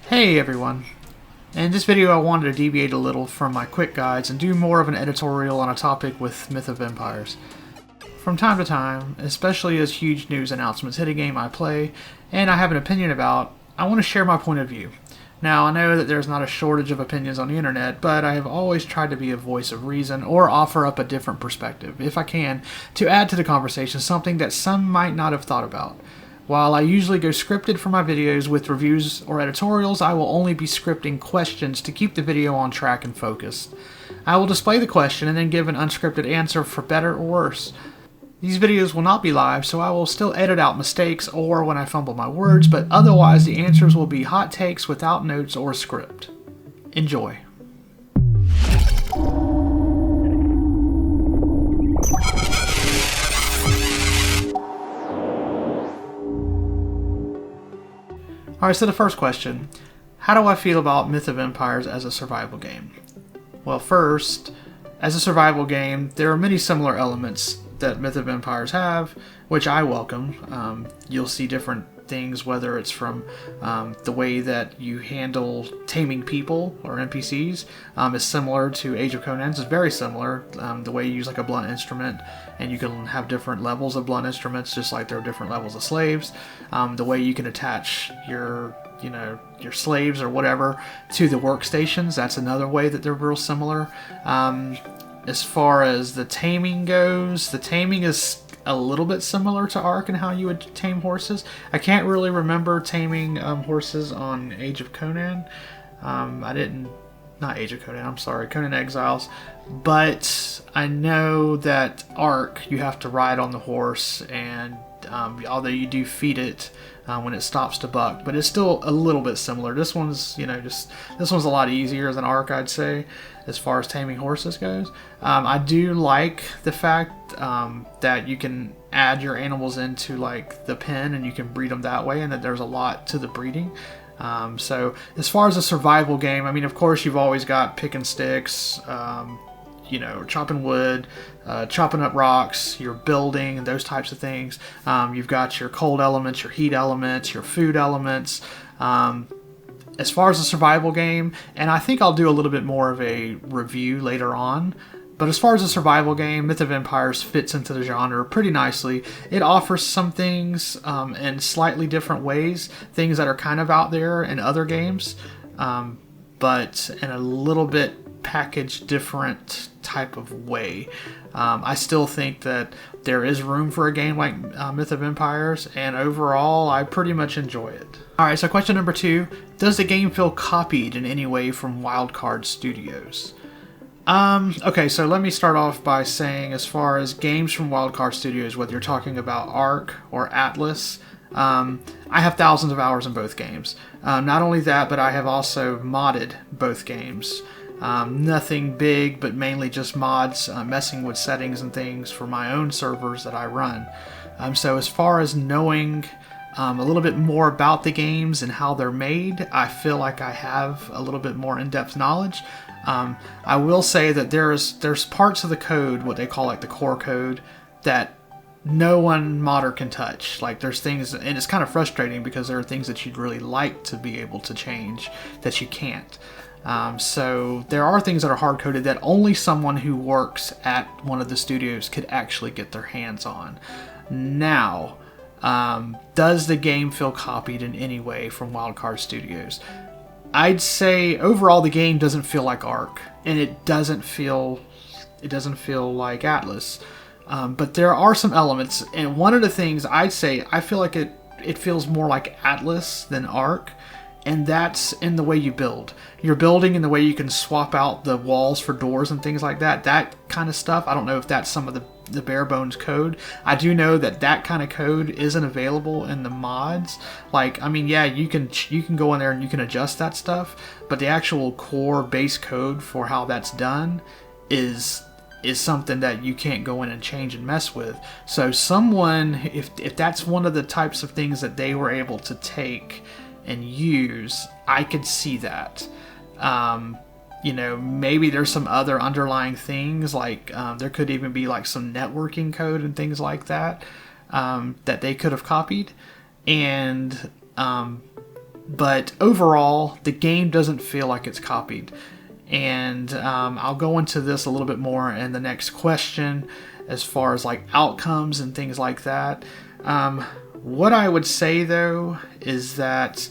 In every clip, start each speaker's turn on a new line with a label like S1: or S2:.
S1: Hey everyone! In this video I wanted to deviate a little from my quick guides and do more of an editorial on a topic with Myth of Empires. From time to time, especially as huge news announcements hit a game I play and I have an opinion about, I want to share my point of view. Now I know that there's not a shortage of opinions on the internet, but I have always tried to be a voice of reason or offer up a different perspective, if I can, to add to the conversation something that some might not have thought about. While I usually go scripted for my videos with reviews or editorials, I will only be scripting questions to keep the video on track and focused. I will display the question and then give an unscripted answer for better or worse. These videos will not be live, so I will still edit out mistakes or when I fumble my words, but otherwise the answers will be hot takes without notes or script. Enjoy. Alright, so the first question. How do I feel about Myth of Empires as a survival game? Well, first, as a survival game, there are many similar elements that Myth of Empires have, which I welcome. You'll see different things, whether it's from the way that you handle taming people or NPCs is similar to Age of Conan's. It's very similar. The way you use like a blunt instrument, and you can have different levels of blunt instruments, just like there are different levels of slaves. The way you can attach your slaves or whatever to the workstations, that's another way that they're real similar. As far as the taming goes, the taming is a little bit similar to Ark and how you would tame horses. I can't really remember taming horses on Age of Conan. Not Age of Conan, I'm sorry, Conan Exiles. But I know that Ark, you have to ride on the horse, and although you do feed it when it stops to buck, but it's still a little bit similar. This one's, this one's a lot easier than Ark, I'd say, as far as taming horses goes. I do like the fact that you can add your animals into like the pen and you can breed them that way, and that there's a lot to the breeding. So as far as a survival game, I mean, of course you've always got picking sticks, chopping wood, chopping up rocks, you're building, and those types of things. You've got your cold elements, your heat elements, your food elements. As far as a survival game, and I think I'll do a little bit more of a review later on, but as far as a survival game, Myth of Empires fits into the genre pretty nicely. It offers some things in slightly different ways, things that are kind of out there in other games, but in a little bit packaged different type of way. I still think that there is room for a game like Myth of Empires, and overall I pretty much enjoy it. Alright, so question number 2. Does the game feel copied in any way from Wildcard Studios? Okay, so let me start off by saying, as far as games from Wildcard Studios, whether you're talking about Ark or Atlas, I have thousands of hours in both games. Not only that, but I have also modded both games. Nothing big, but mainly just mods, messing with settings and things for my own servers that I run. So as far as knowing a little bit more about the games and how they're made, I feel like I have a little bit more in-depth knowledge. I will say that there's parts of the code, what they call like the core code, that no one modder can touch. Like there's things, and it's kind of frustrating because there are things that you'd really like to be able to change that you can't. So there are things that are hard-coded that only someone who works at one of the studios could actually get their hands on. Now, does the game feel copied in any way from Wildcard Studios? I'd say overall the game doesn't feel like Ark, and it doesn't feel like Atlas. But there are some elements, and one of the things I'd say, I feel like it feels more like Atlas than Ark. And that's in the way you build. You're building in the way you can swap out the walls for doors and things like that. That kind of stuff. I don't know if that's some of the bare bones code. I do know that that kind of code isn't available in the mods. Like, I mean, yeah, you can go in there and you can adjust that stuff, but the actual core base code for how that's done is something that you can't go in and change and mess with. So someone, if that's one of the types of things that they were able to take and use, I could see that. Maybe there's some other underlying things, like there could even be like some networking code and things like that that they could have copied. And But overall, the game doesn't feel like it's copied. And I'll go into this a little bit more in the next question as far as like outcomes and things like that. What I would say though is that,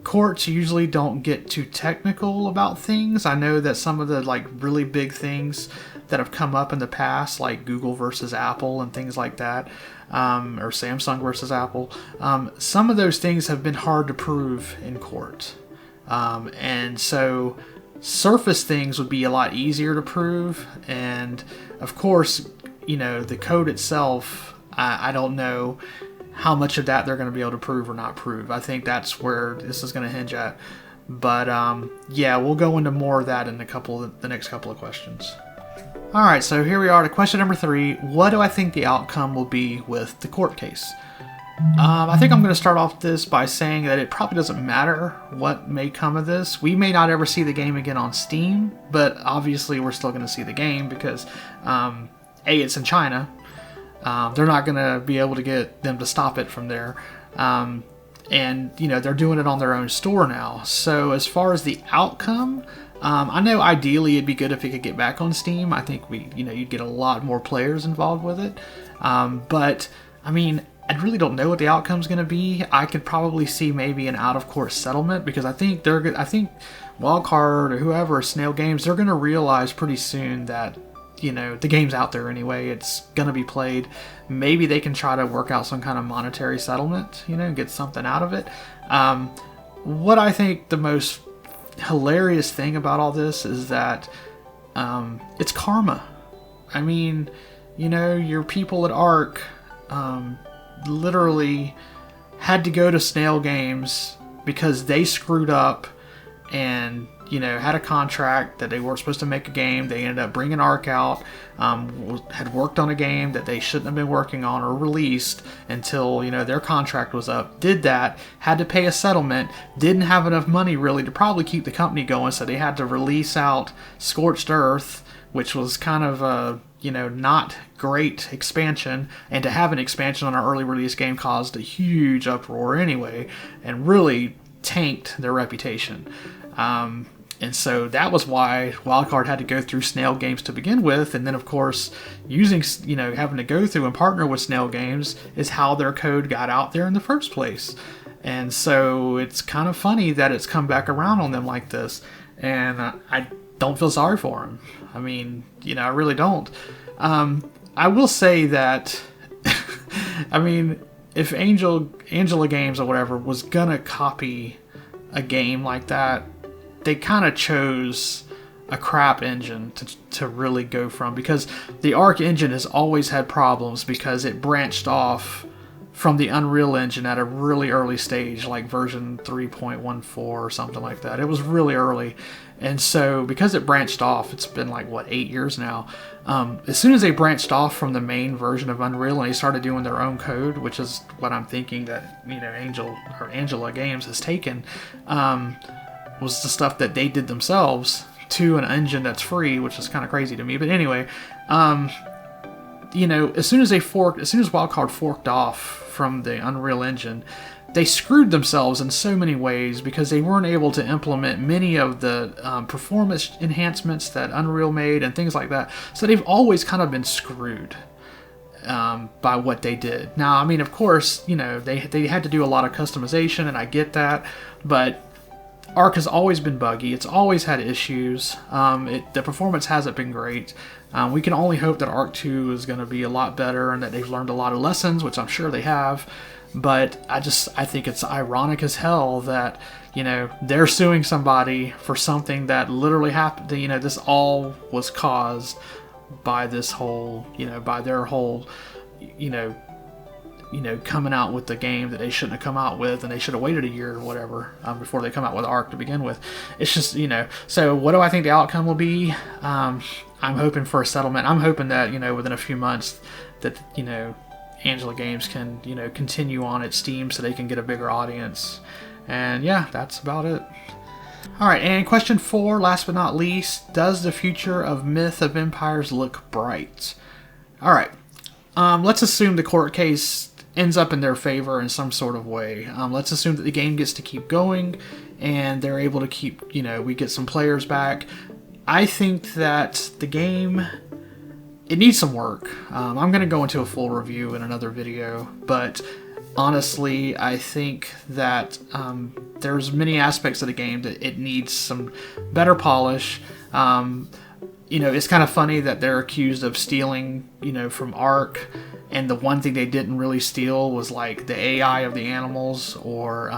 S1: courts usually don't get too technical about things. I know that some of the like really big things that have come up in the past, like Google versus Apple and things like that, or Samsung versus Apple, some of those things have been hard to prove in court. And so surface things would be a lot easier to prove. And of course, the code itself, I don't know how much of that they're going to be able to prove or not prove. I think that's where this is going to hinge at. But yeah, we'll go into more of that in the next couple of questions. All right, so here we are to question number 3. What do I think the outcome will be with the court case? I think I'm going to start off this by saying that it probably doesn't matter what may come of this. We may not ever see the game again on Steam, but obviously we're still going to see the game because it's in China. They're not going to be able to get them to stop it from there. And, they're doing it on their own store now. So as far as the outcome, I know ideally it'd be good if it could get back on Steam. I think you'd get a lot more players involved with it. But, I really don't know what the outcome's going to be. I could probably see maybe an out-of-court settlement because I think Wildcard or whoever, Snail Games, they're going to realize pretty soon that the game's out there anyway. It's going to be played. Maybe they can try to work out some kind of monetary settlement, and get something out of it. What I think the most hilarious thing about all this is that it's karma. Your people at Ark literally had to go to Snail Games because they screwed up and had a contract that they weren't supposed to make a game. They ended up bringing Ark out, had worked on a game that they shouldn't have been working on or released until, their contract was up. Did that, had to pay a settlement, didn't have enough money really to probably keep the company going, so they had to release out Scorched Earth, which was kind of a, not great expansion, and to have an expansion on our early release game caused a huge uproar anyway, and really tanked their reputation. And so that was why Wildcard had to go through Snail Games to begin with, and then of course using, having to go through and partner with Snail Games is how their code got out there in the first place. And so it's kind of funny that it's come back around on them like this, and I don't feel sorry for them. I really don't. I will say that, if Angela Games or whatever was gonna copy a game like that, they kind of chose a crap engine to really go from, because the Ark engine has always had problems because it branched off from the Unreal Engine at a really early stage, like version 3.14 or something like that. It was really early. And so because it branched off, it's been like, 8 years now. As soon as they branched off from the main version of Unreal and they started doing their own code, which is what I'm thinking that, Angela Games has taken, was the stuff that they did themselves to an engine that's free, which is kind of crazy to me. But anyway, as soon as Wildcard forked off from the Unreal Engine, they screwed themselves in so many ways because they weren't able to implement many of the performance enhancements that Unreal made and things like that. So they've always kind of been screwed by what they did. Now, of course, they had to do a lot of customization, and I get that, but Ark has always been buggy. It's always had issues. The performance hasn't been great. We can only hope that Ark 2 is going to be a lot better and that they've learned a lot of lessons, which I'm sure they have. But I think it's ironic as hell that, they're suing somebody for something that literally happened. This all was caused by this whole, by their whole, coming out with the game that they shouldn't have come out with, and they should have waited a year or whatever before they come out with Ark to begin with. It's just, so what do I think the outcome will be? I'm hoping for a settlement. I'm hoping that, within a few months that, Angela Games can, continue on its Steam so they can get a bigger audience. And yeah, that's about it. Alright, and question 4, last but not least, does the future of Myth of Empires look bright? Alright, let's assume the court case ends up in their favor in some sort of way. Let's assume that the game gets to keep going and they're able to keep, we get some players back. I think that the game, it needs some work. I'm going to go into a full review in another video, but honestly, I think that there's many aspects of the game that it needs some better polish. It's kind of funny that they're accused of stealing, from Ark, and the one thing they didn't really steal was like the AI of the animals, or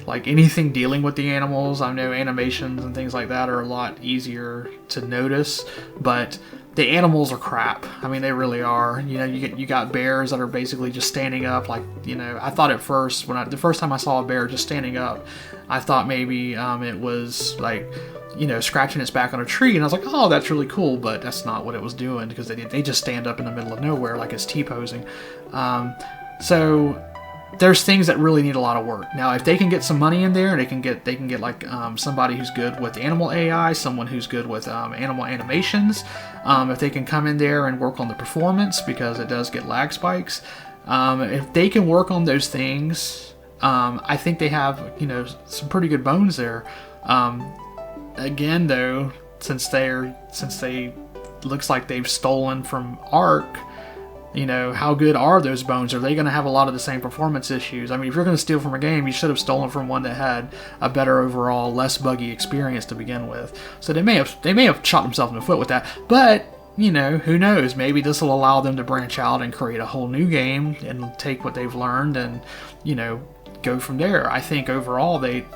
S1: like anything dealing with the animals. I know animations and things like that are a lot easier to notice, but the animals are crap. I mean, they really are. You got bears that are basically just standing up. Like, I thought at first, the first time I saw a bear just standing up, I thought maybe it was like, scratching its back on a tree, and I was like, oh, that's really cool, but that's not what it was doing, because they just stand up in the middle of nowhere like it's T-posing. So there's things that really need a lot of work. Now, if they can get some money in there, and they can get like somebody who's good with animal AI, someone who's good with animal animations, if they can come in there and work on the performance, because it does get lag spikes, if they can work on those things, I think they have some pretty good bones there. Again, though, since they looks like they've stolen from Ark, how good are those bones? Are they going to have a lot of the same performance issues? I mean, if you're going to steal from a game, you should have stolen from one that had a better overall, less buggy experience to begin with. So they may have shot themselves in the foot with that. But who knows? Maybe this will allow them to branch out and create a whole new game and take what they've learned and go from there. I think overall they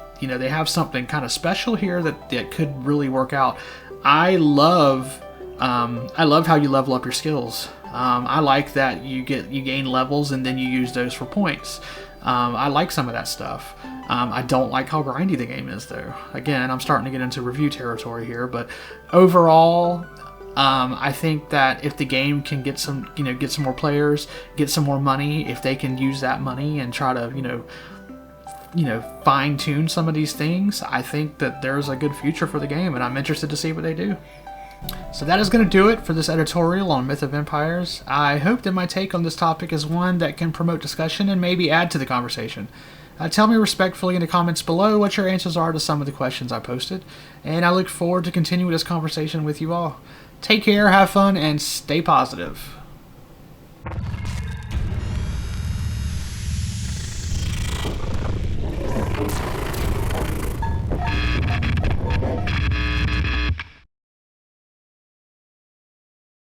S1: have something kind of special here that could really work out. I love how you level up your skills. I like that you gain levels and then you use those for points. I like some of that stuff. I don't like how grindy the game is, though. Again, I'm starting to get into review territory here, but overall, I think that if the game can get some more players, get some more money, if they can use that money and try to fine-tune some of these things, I think that there's a good future for the game, and I'm interested to see what they do. So that is going to do it for this editorial on Myth of Empires. I hope that my take on this topic is one that can promote discussion and maybe add to the conversation. Tell me respectfully in the comments below what your answers are to some of the questions I posted, and I look forward to continuing this conversation with you all. Take care, have fun, and stay positive.